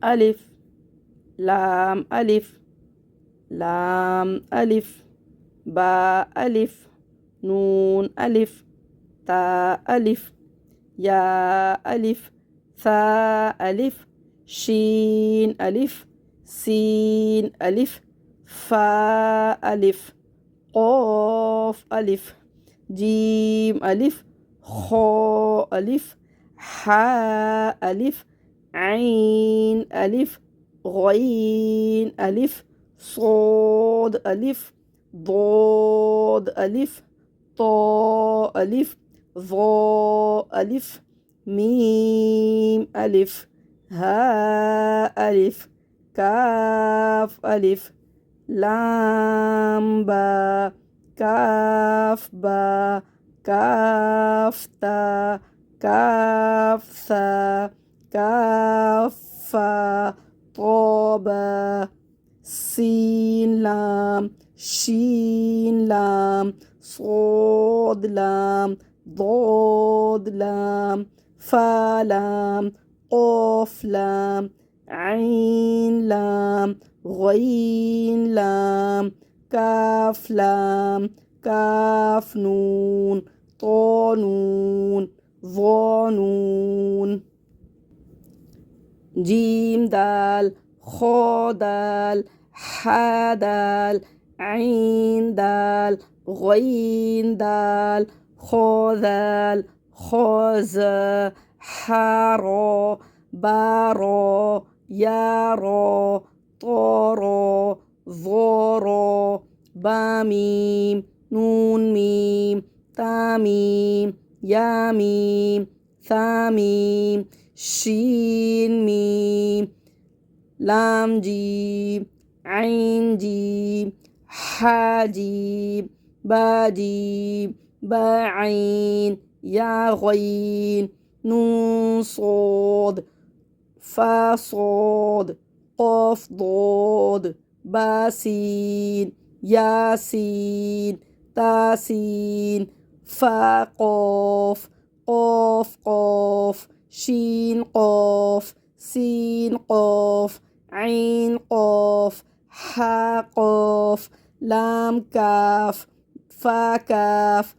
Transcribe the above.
ألف لام ألف لام ألف باء ألف نون ألف تاء ألف ياء ألف ثاء ألف شين ألف سين ألف فاء ألف قاف ألف جيم ألف خاء ألف حاء ألف عين ألف غين ألف صاد ألف ضاد ألف طاء ألف ظاء ألف ميم ألف هاء ألف كاف ألف لام با كاف با كاف تا كاف ثا كاف فا طابا سين لام شين لام صاد لام ضاد لام فا لام قاف لام عين لام غين لام كاف لام كاف نون طا نون ظا نون جيم دال خا دال حا دال عين دال غين دال خا دال خا زا حا را با را يا را طا را ظا را با ميم نون ميم تا ميم يا ميم ثا ميم شين ميم لام جيم عين جيم حا جيم با جيم با عين يا غين نون صاد فا صاد قاف ضاد با سين يا سين تا سين فا قاف قاف قاف شين قاف سين قاف عين قاف حا قاف لام كاف فا كاف